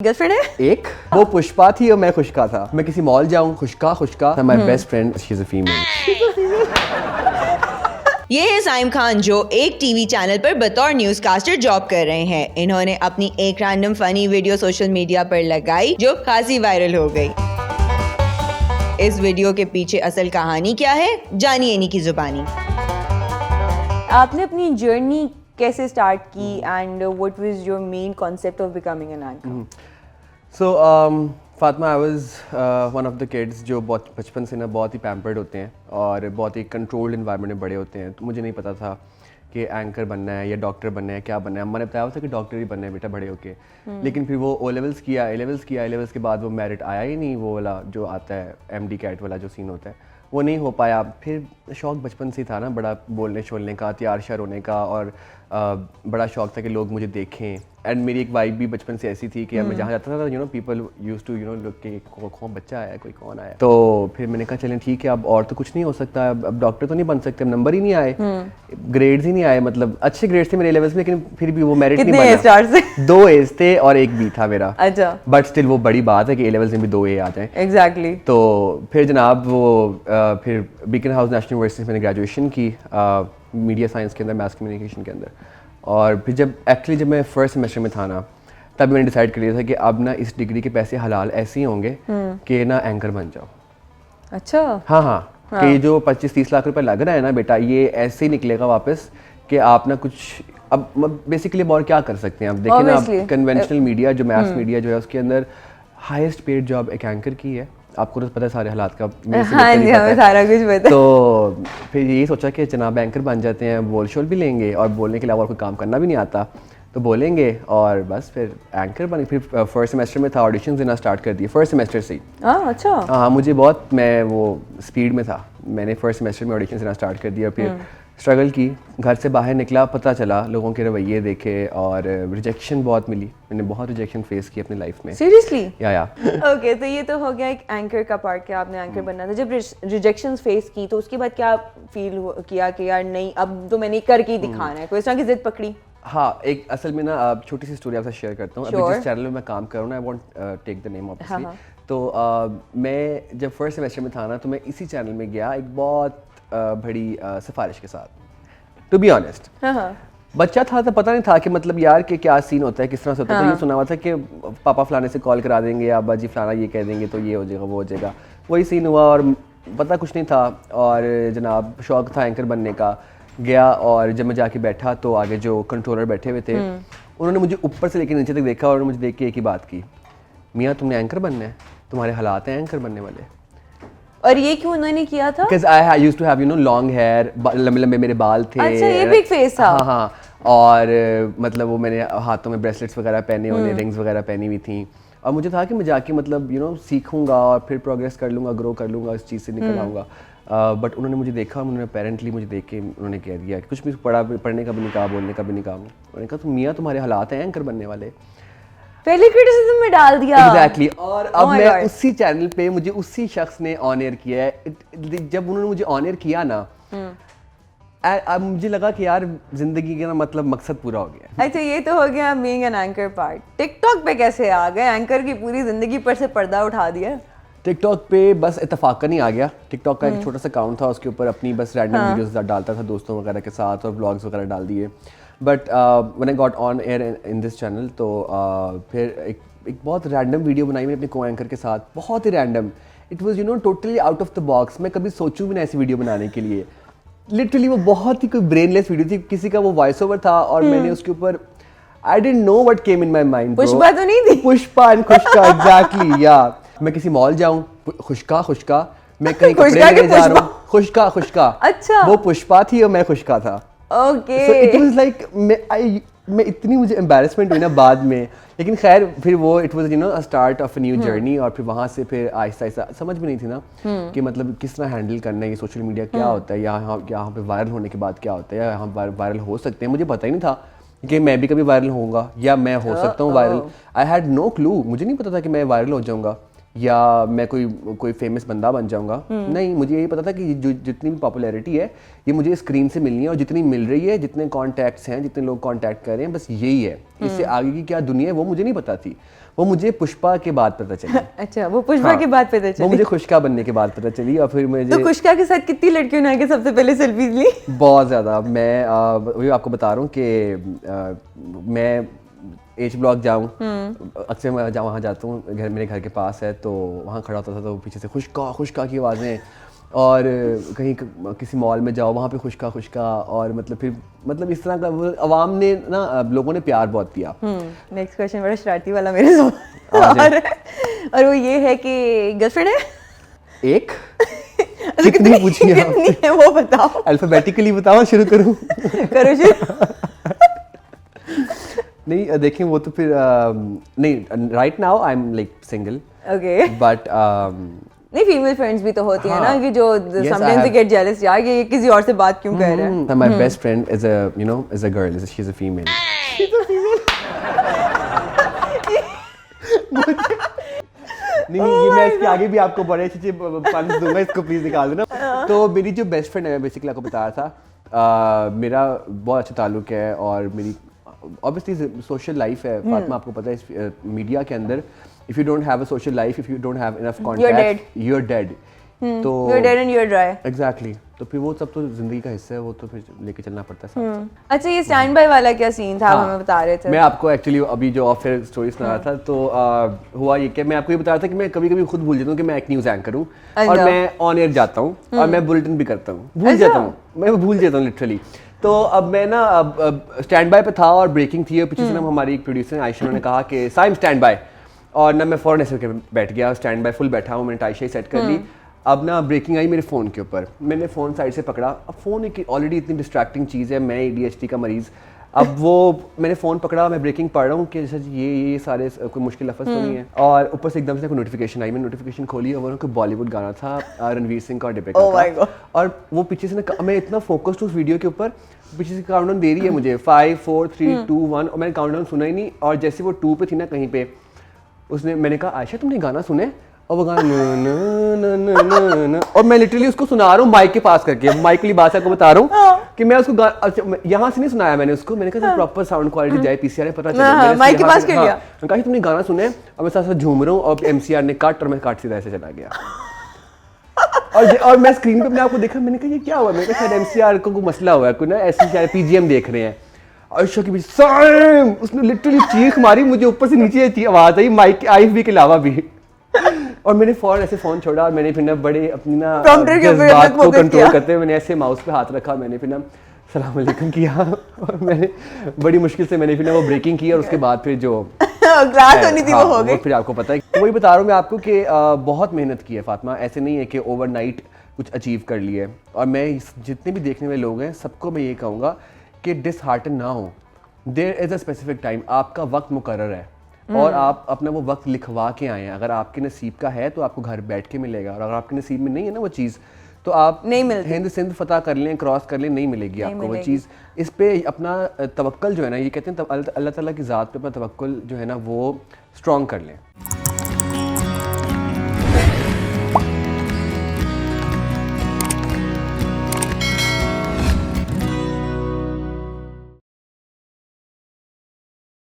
Girlfriend है एक वो पुष्पा थी और मैं खुशका था। मैं किसी मॉल जाऊं Khushka my best friend she is a female. ये है साइम खान जो एक टीवी चैनल पर बतौर न्यूज कास्टर जॉब कर रहे हैं। इन्होंने अपनी एक random funny video social media पर लगाई जो खासी वायरल हो गई। इस वीडियो के पीछे असल कहानी क्या है, जानिए इन्हीं की जुबानी। आपने अपनी जर्नी कैसे स्टार्ट की and what was your main concept of becoming an anchor? So Fatima, I was one of the kids जो बहुत बचपन से ना बहुत ही पैम्पर्ड होते हैं और बहुत ही कंट्रोल्ड इन्वायरमेंट में बड़े होते हैं। तो मुझे नहीं पता था कि एंकर बनना है या डॉक्टर बनना है, क्या बनना है। अम्मा ने बताया था कि डॉक्टर ही बनना है बेटा बड़े होके। लेकिन फिर वो ओ लेवल्स किया, ए लेवल्स के बाद वो मेरिट आया ही नहीं, वो वाला जो आता है MD कैट वाला जो सीन होता है वो नहीं हो पाया। फिर शौक बचपन से था ना बड़ा बोलने शोलने का, तैयार श्यार होने का, और बड़ा शौक था कि लोग मुझे देखें। एंड मेरी एक वाइब भी बचपन से ऐसी थी कि मैं जहाँ जाता था पीपल यूज्ड टू लुक के कौन बच्चा आया, कोई कौन आया। तो फिर मैंने कहा चलें ठीक है, अब और तो कुछ नहीं हो सकता, अब डॉक्टर तो नहीं बन सकते, अब नंबर ही नहीं आए, ग्रेड्स ही नहीं आए। मतलब अच्छे ग्रेड्स थे मेरे लेवल्स में, लेकिन फिर भी वो मेरिट नहीं बना। स्टार से 2 A's थे और एक B था मेरा। अच्छा, बट स्टिल वो बड़ी बात है कि A लेवल्स में भी 2 A आ जाएं। एग्जैक्टली। तो फिर जनाब वो फिर बीकन हाउस नेशनल यूनिवर्सिटी से मैंने ग्रेजुएशन की मीडिया साइंस के अंदर, मास कम्युनिकेशन के अंदर। और फिर जब मैं फर्स्ट सेमेस्टर में था ना, तब मैंने डिसाइड कर लिया था कि अब ना इस डिग्री के पैसे हलाल ऐसे ही होंगे कि ना एंकर बन जाओ। अच्छा, हाँ। कि जो 25-30 लाख रुपए लग रहा है ना बेटा, ये ऐसे ही निकलेगा वापस कि आप ना कुछ अब बेसिकली और क्या कर सकते हैं। अब देखिए ना, कन्वेंशनल मीडिया जो मास मीडिया जो है उसके अंदर हाईएस्ट पेड जॉब एक एंकर की है। आपको तो पता है सारे हालात का। हाँ जी, हमें सारा कुछ पता है। तो फिर यही सोचा कि जनाब एंकर बन जाते हैं, बोल शोल भी लेंगे और बोलने के अलावा और कोई काम करना भी नहीं आता तो बोलेंगे, और बस फिर एंकर बन। फिर फर्स्ट सेमेस्टर में था, ऑडिशन देना स्टार्ट कर दिए फर्स्ट सेमेस्टर से ही। अच्छा। हाँ, मुझे बहुत, मैं वो स्पीड में था, मैंने फर्स्ट सेमेस्टर में ऑडिशन देना स्टार्ट कर दिया। फिर स्ट्रगल की, घर से बाहर निकला, पता चला, लोगों के रवैये देखे और रिजेक्शन बहुत मिली। मैंने बहुत रिजेक्शन फेस की अपनी लाइफ में। सीरियसली? या ओके, तो ये तो हो गया एक एंकर का पार्ट कि आपने एंकर बनना था। जब रिजेक्शंस फेस की तो उसके बाद क्या फील किया कि यार नहीं, अब तो मैंने करके ही दिखाना है, कोई इस तरह की जिद पकड़ी? हाँ, एक असल में ना छोटी सी स्टोरी आपसे शेयर करता हूँ। अभी जिस चैनल में मैं काम कर रहा हूँ ना, I want take the name obviously. तो मैं जब फर्स्ट सेमेस्टर में था ना, तो मैं इसी चैनल में गया एक बहुत बड़ी सिफारिश के साथ, टू बी ऑनेस्ट। बच्चा था तो पता नहीं था कि मतलब यार कि क्या सीन होता है, किस तरह से होता है। तो ये सुना हुआ था कि पापा फलाने से कॉल करा देंगे, अब्बा जी फलाना ये कह देंगे तो ये हो जाएगा वो हो जाएगा। वही सीन हुआ और पता कुछ नहीं था। और जनाब शौक था एंकर बनने का। गया और जब मैं जाके बैठा तो आगे जो कंट्रोलर बैठे हुए थे उन्होंने मुझे ऊपर से लेकर नीचे तक देखा और मुझे देख के एक ही बात की, मियाँ तुमने एंकर बनना है, तुम्हारे हालात हैं एंकर बनने वाले। और ये क्यों उन्होंने किया था? Because I used to have long hair, लंबे लंबे मेरे बाल थे। अच्छा, ये भी एक फेस था। हाँ। और मतलब वो मैंने हाथों में ब्रेसलेट्स वगैरह पहने, उन्हें रिंग्स वगैरह पहनी हुई थी। और मुझे था कि मैं जाके मतलब सीखूंगा और फिर प्रोग्रेस कर लूँगा, ग्रो कर लूँगा, इस चीज़ से निकल आऊँगा। बट उन्होंने मुझे देखा, उन्होंने अपेरेंटली मुझे देख के उन्होंने कह दिया, कुछ भी पढ़ने का भी नहीं कहा, बोलने का भी नहीं कहा। उन्होंने कहा तुम मियाँ तुम्हारे हालात हैं एंकर बनने वाले। पहले क्रिटिसिज्म में डाल दिया। एग्जैक्टली। और अब मैं उसी चैनल पे, मुझे उसी शख्स ने ऑन एयर किया है। जब उन्होंने मुझे ऑन एयर किया ना, अब मुझे लगा कि यार जिंदगी का ना मतलब मकसद पूरा हो गया। अच्छा, ये तो हो गया being an anchor part. TikTok पे कैसे आ गए? एंकर की पूरी जिंदगी पर से पर्दा उठा दिया। टिकटॉक पे बस इत्तेफाकन ही आ गया। टिकटॉक का एक छोटा सा अकाउंट था, उसके ऊपर अपनी बस रैंडम वीडियोस डालता था दोस्तों वगैरह के साथ और व्लॉग्स वगैरह डाल दिए। But when I got on air in this channel, तो फिर एक बहुत रैंडम वीडियो बनाई मैंने अपने को एंकर के साथ, बहुत ही random. It was totally out of the box. मैं कभी सोचूं भी ना ऐसी वीडियो बनाने के लिए। लिटरली वो बहुत ही कोई ब्रेनलेस वीडियो थी, किसी का वो वॉइस ओवर था और मैंने उसके ऊपर I didn't know what came in my mind. Pushpa तो नहीं थी? Pushpa and Khushka, exactly. या मैं किसी मॉल जाऊं, खुशका मैं कहीं कपड़े लेने जा रहा हूं, खुशका। अच्छा, वो पुष्पा थी और मैं खुशका था। Okay. So it was like मैं इतनी मुझे एम्बैरेसमेंट हुई ना बाद में। लेकिन खैर फिर वो it was a start of a new journey. और फिर वहाँ से फिर आहिस्ता आहिस्ता समझ में नहीं थी ना कि मतलब किस तरह हैंडल करना है ये सोशल मीडिया, क्या होता है, यहाँ पे वायरल होने के बाद क्या होता है, या यहाँ वायरल हो सकते हैं। मुझे पता ही नहीं था कि मैं भी कभी वायरल होऊंगा या मैं हो सकता हूँ viral. I had no clue, मुझे नहीं पता था कि मैं वायरल हो जाऊँगा या मैं कोई फेमस बंदा बन जाऊंगा। नहीं, मुझे यही पता था कि जो जितनी भी पॉपुलैरिटी है ये मुझे स्क्रीन से मिलनी है, और जितनी मिल रही है, जितने कॉन्टैक्ट्स हैं, जितने लोग कॉन्टैक्ट कर रहे हैं, बस यही है। इससे आगे की क्या दुनिया है वो मुझे नहीं पता थी, वो मुझे पुष्पा के बाद पता चली। अच्छा, वो पुष्पा के बाद पता चली। वो मुझे खुशका बनने के बाद पता चली। और फिर मुझे तो खुशका के साथ कितनी लड़कियों ने आके सबसे पहले सेल्फीज ली? बहुत ज़्यादा। मैं वही आपको बता रहा हूँ कि मैं एच ब्लॉक जाऊँ, अक्सर मैं वहाँ जाता हूँ, मेरे घर के पास है, तो वहाँ खड़ा होता था तो पीछे से खुशका की आवाज़ें, और कहीं किसी मॉल में जाओ वहाँ पे खुशका, और मतलब इस तरह का अवाम ने ना, लोगों ने प्यार बहुत दिया। नेक्स्ट क्वेश्चन बड़ा शरारती वाला मेरे साथ और वो ये है कि गर्लफ्रेंड है? एक कितनी पूछी है कितनी है वो बताओ। अल्फाबेटिकली बताओ, शुरू करूँ? करो शुरू। नहीं देखिए, वो तो फिर नहीं, right now I am like single. Okay, but नहीं, फीमेल फ्रेंड्स भी तो होती है ना कि जो Yes, sometimes they get jealous यार कि ये किसी और से बात क्यों कर रहा है। my best friend is a girl, she's a female. नहीं, ये मैं इसके आगे भी आपको बड़े अच्छे पॉइंट्स दूंगा, इसको प्लीज निकाल देना। तो मेरी जो बेस्ट फ्रेंड है, बेसिकली आपको बताया था, मेरा बहुत अच्छा ताल्लुक है, और मेरी ऑब्वियसली सोशल लाइफ है। फातिमा, आपको पता है इस मीडिया के अंदर, if you don't have a social life, if you don't have enough contact, you are dead. तो you are dead and you are dry. Exactly. तो फिर वो सब तो जिंदगी का हिस्सा है, वो तो फिर लेके चलना पड़ता है साथ साथ। अच्छा, ये स्टैंड बाय वाला क्या सीन था? हमें बता रहे थे। मैं आपको एक्चुअली अभी जो ऑफ एयर स्टोरी सुना रहा था, तो हुआ ये कि मैं आपको ये बता रहा था कि मैं कभी कभी खुद भूल जाता हूँ कि मैं एक न्यूज़ एंकर हूँ, और मैं ऑन एयर जाता हूँ, और मैं बुलेटिन भी करता हूँ, भूल जाता हूँ, मैं भूल जाता हूँ लिटरली। तो अब मैं ना स्टैंड बाय पे था, और ब्रेकिंग थी, और पीछे से ना हमारी एक प्रोड्यूसर आयशा ने कहा कि साइम स्टैंड बाय, और ना मैं फ़ौरन ऐसे बैठ गया, स्टैंड बाय फुल बैठा हूँ, मैंने टाई शाई सेट कर ली। अब ना ब्रेकिंग आई मेरे फ़ोन के ऊपर, मैंने फ़ोन साइड से पकड़ा। अब फ़ोन एक ऑलरेडी इतनी डिस्ट्रैक्टिंग चीज़ है, मैं ADHD का मरीज़। अब वो मैंने फ़ोन पकड़ा, मैं ब्रेकिंग पढ़ रहा हूँ कि जैसे ये सारे कोई मुश्किल लफ्ज़ तो नहीं है, और ऊपर से एकदम से कोई नोटिफिकेशन आई, मैंने नोटिफिकेशन खोली, और वो कोई बॉलीवुड गाना था, रणवीर सिंह का और दीपिका का, और वो पीछे से ना, मैं इतना फोकस्ड उस वीडियो के ऊपर, पीछे से काउंटडाउन दे रही है मुझे 5 4 3 2 1, और मैंने काउंटडाउन सुना ही नहीं, और जैसे वो 2 पे थी ना कहीं पे, मैंने कहा आयशा तुमने गाना सुने? और वो गाना न, और मैं लिटरली उसको सुना रहा हूँ माइक के पास करके, माइक वाली बात को बता रहा हूँ कि मैं उसको यहाँ से नहीं सुनाया मैंने उसको, मैंने कहा प्रॉपर साउंड क्वालिटी जाए, PCR पता चले, माइक के पास कर लिया। मैंने कहा तुमने गाना सुने, और मैं साथ साथ झूम रहा हूँ, और MCR ने काट, और मैं काट सीधा ऐसे चला गया। और मैं स्क्रीन पे अपने आपको देखा, मैंने कहा ये क्या हुआ, मैंने कहा शायद MCR को कोई मसला हुआ है, कोई ना ऐसे शायद PGM देख रहे हैं। आयशा के बीच उसने लिटरली चीख मारी, मुझे ऊपर से नीचे आवाज आई, माइक IFB के अलावा भी, और मैंने फौरन ऐसे फोन छोड़ा, और मैंने फिर ना बड़े अपनी ना जज्बात को कंट्रोल करते हुए मैंने ऐसे माउस पे हाथ रखा, मैंने फिर ना सलाम अलैकुम किया, और मैंने बड़ी मुश्किल से मैंने फिर ना वो ब्रेकिंग की, और उसके बाद फिर जो क्लास होनी थी वो हो गई। फिर आपको पता है, वही बता रहा हूँ मैं आपको कि बहुत मेहनत की है फातिमा, ऐसे नहीं है कि ओवरनाइट कुछ अचीव कर लिया है। और मैं जितने भी देखने वाले लोग हैं सबको मैं ये कहूँगा कि डिसहार्टन ना हो, there is a specific time, आपका वक्त मुकर्रर है, और आप अपना वो वक्त लिखवा के आए हैं। अगर आपके नसीब का है तो आपको घर बैठ के मिलेगा, और अगर आपके नसीब में नहीं है ना वो चीज़, तो आप हिंद सिंध फतह कर लें, क्रॉस कर लें, नहीं मिलेगी आपको वो चीज़। इस पे अपना तवक्कुल जो है ना, ये कहते हैं अल्लाह ताला की ज़ात पे अपना तवक्कुल जो है ना वो स्ट्रॉन्ग कर लें।